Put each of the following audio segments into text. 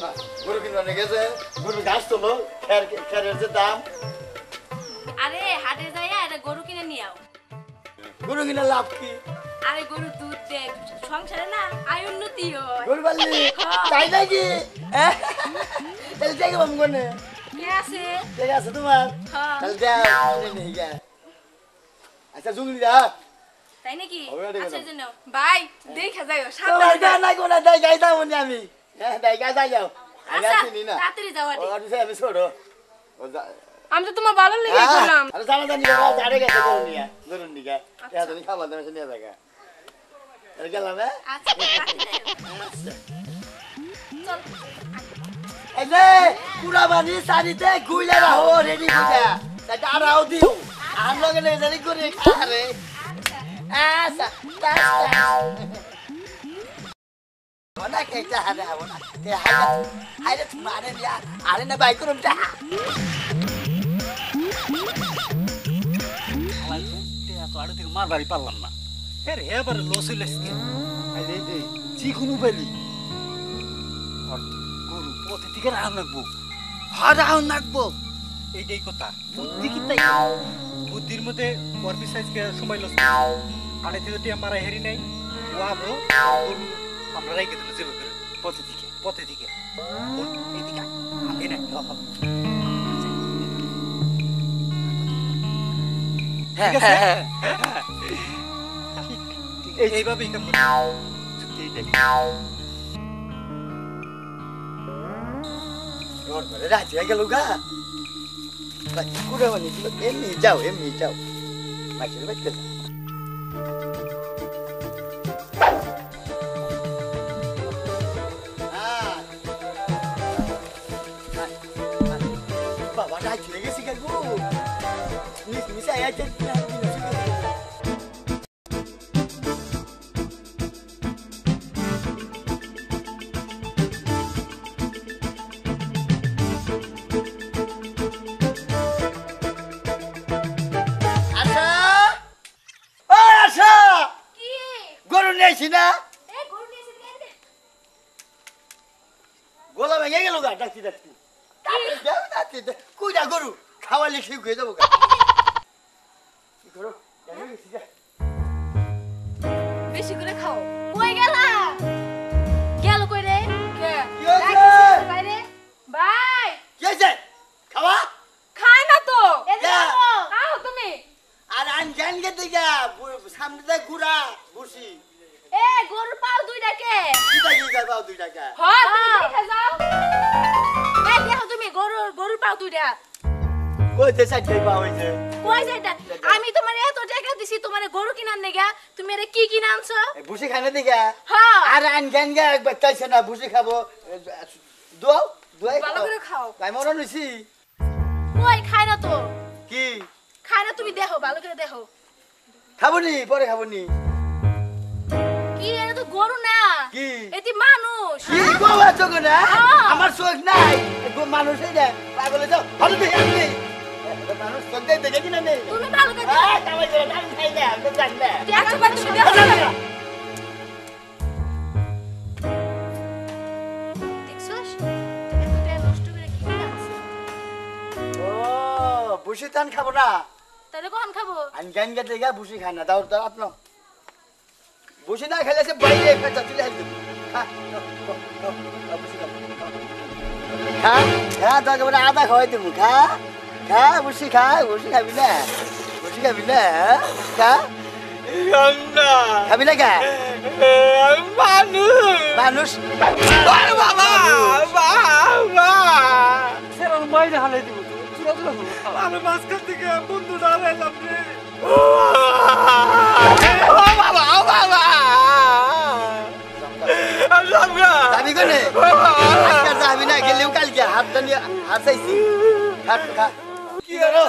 না গরু কিনতে গেছে গরু ঘাস তোলো খেরের যে দাম আরে হাটে যাইয়া এটা গরু কিনে নিয়ে আও গরু কিনে লাভ কি আরে গরু দুধ দেয় সংসারে না আয় উন্নতি হয় গরু পাললি তাই নাকি তাহলে দেখে বাম কোনে কে আছে দেখে আছে তোমার হ্যাঁ তাহলে দেখ নেই গা আচ্ছা জুগলি দা তাই নাকি আচ্ছা জন্য ভাই দেখা যাও তোমার গা না কোনা দাই গাই দাও নি আমি হ্যাঁ দাই গাই যাই যাও আমি আচ্ছা আসিনি না তাড়াতাড়ি যাও আরে ও আমি ছোড়ো আমি তো তোমার ভালো লেগে গেলাম আরে জানা জানি বাবা জাড়ে গেছে গরু নিয়া এটা তুমি খাবার দেবে নিয়ে যাগা আরে গেলাম না আচ্ছা তাড়াতাড়ি যাও চল এই যে পুরা বানি সারিতে গুইলা রাখো রেডি হইয়া এটা আরাও দিও আর লগে নে জানি করে খারে আচ্ছা ওনা কে চাহারে ওনা তে হাইরে তুমি আরে দিয়া আরে না বাই করুম তা আমার তে এত আড়ে থেকে মার বাড়ি পারলাম না এর এবারে লস হইল আজকে আরে দে জি কোনো বলি আর গরু পথে থেকে রাউন নাকবো হ্যাঁ রাউন নাকবো এইটাই কথা বুদ্ধি কি তাই বুদ্ধির মধ্যে ওর সাইজকে সময় লস আড়ে থেকে টিয়া মারা হেরি নাই ও আবো গরু আমরা রেখে দিল যেভাবে করে পথে থেকে এইদিকে আমি না হ্যাঁ এইভাবেই কাম করি রোড করে রাজি গেল গা কুড়ে বানি এমনি যাও মাছের বাইতে বাবা রাজি হয়ে গেছি গেল মিশাই আছে না গোলা ভেঙে গেল গা ডাকতে কইটা গরু খাওয়ালে ঠিক হয়ে যাবো বেশি করে খাও কই গেলা গেল কই রে বাইরে ভাই কি হয়েছে খাওয়া খায় না তো খাও তুমি আর আনজান গে দিগা সামনে দে ঘুরা বসি এ গরুর পাও দুইটাকে কি পাও দুইটাকে হ্যাঁ তুমি দেখে যাও এই দেখো তুমি গরুর পাও দুইটা কইতে সাইতে পাও হইছে কই যাইতা আমি তোমারে এত টাকা দিছি তোমারে গরু কিনার নেগা তুমি এর কি কিনা আনছো বসি খানে দিগা হ্যাঁ আর আনজান গে একবার চাইছে না বসি খাবো দুই ভালো করে খাও তাই মনে হইছি কই খায় না তো কি খায় না তুমি দেখো ভালো করে দেখো খাবনি পরে খাবনি কি এটা তো গরু না কি এটি মানুষ কি গোয়া চোখ না আমার চোখ নাই মানুষ এই যে পাগলে যাও ভালো দেখে আমি মানুষ চোখ দেখে কিনা নেই তুমি ভালো করে কামাই করে আমি খাই না আমি জানি না দেখো বা তুমি দেখো দেখছস এটা নষ্ট করে কি আছে ও বুঝি তান খাবো না তাহলে কখন খাবো আমি গান গাতে গা বুঝি খাই না দাও তো আপনো বুঝি না খেলে সে বাইরে ফেটা চলে আসবে খা তোকে বলে আদা খাওয়াই দেবো খা বুঝি খাবি না খা খাবি না কা মানুষ সেরকম বাইরে হালাই দিব আমি মাঝখান থেকে বন্ধু ডালাইলাম রে যাবি কোনে আজকাল যাবি না গেলেও কালকে হাত দানি হাত চাইছি খা কি করো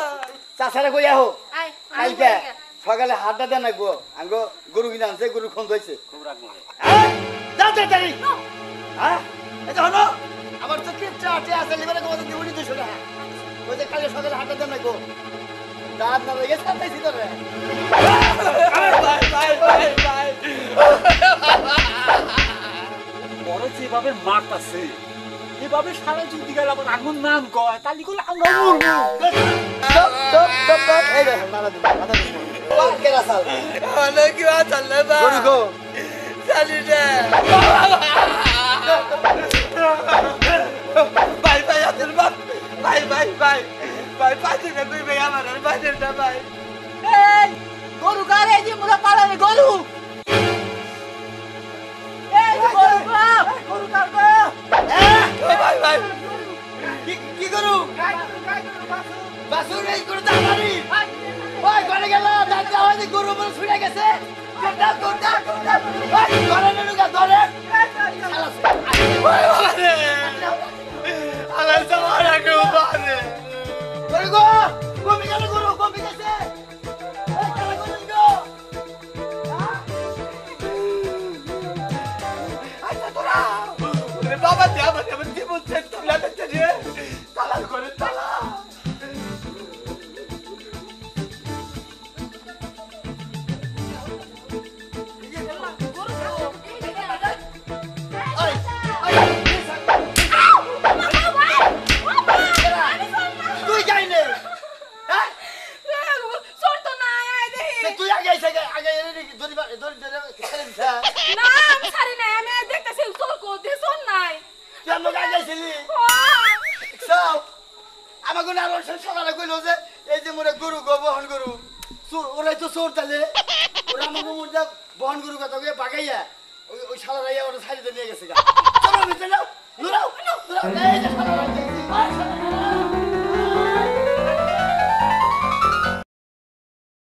চাষারা কই আহো কালকে সকালে হাতটা দেন নাকবো আঙ্গো গরু কিনা আনছে গরু খন ধইছে খুব রাখবো যাও তাড়াতাড়ি হ্যাঁ এই হলো আমার তো কি চাটে আছে লিবারে তোমাদের দিবনি 200 টাকা ওই যে কালকে সকালে হাতটা দেন নাকবো দাঁত না লেগে ছাড়তেছি তো রে বড় যেভাবে মারতাছে এভাবে সারা যদি গেল আবার আঙুর নাম কয় তালি করলে আমরা মরবো এই দেখেন মাথা দিন কেরা সাল কি আসাল না বা গরু গো চালি না ভাই ভাই আছেন বাপ ভাই ভাই ভাই ভাই পাশে না তুই ভাই আমার পাশে না ভাই এই গরু কার এই যে মোরা পালালে গরু এই যে গরু গরু কার গো ভাই ভাই কি গরু বাসু এই গরু দাঁড়ানি ওই ঘরে গেল দাঁড়া ওই যে গরু বলে ছুড়ে গেছে কোটা কোটা কোটা ওই ঘরে নুকা ধরে আমার সবার আগে বারে গরু গো কমে গেল গরু কমে গেছে এই কালা গরু গো আচ্ছা তোরা ওরে বাবা দে আমার জীবন শেষ করে লাগছে রে তালা করে তালা তুই যাই নে হ্যাঁ সর তো না আয় দেখি তুই আগে এসে আগে ধরি ধরি ছেড়ে দিছা না আমি ছাড়ি নাই আমি দেখতেছি তোর কো দিয়ে সর নাই তুই আমাকে আগে এসেলি সব আমাকে না আর সকালে কইলো যে এই যে মোরে গরু গো বহন গরু ওরাই তো চোর তাহলে ওরা আমাকে মোটা বহন গরু কথা কয়ে বাগাইয়া ওই শালা রাইয়া ওরা সাইডে নিয়ে গেছে গা চলো ভিতরে নাও নুরাও নুরাও এই যে শালা রাইয়া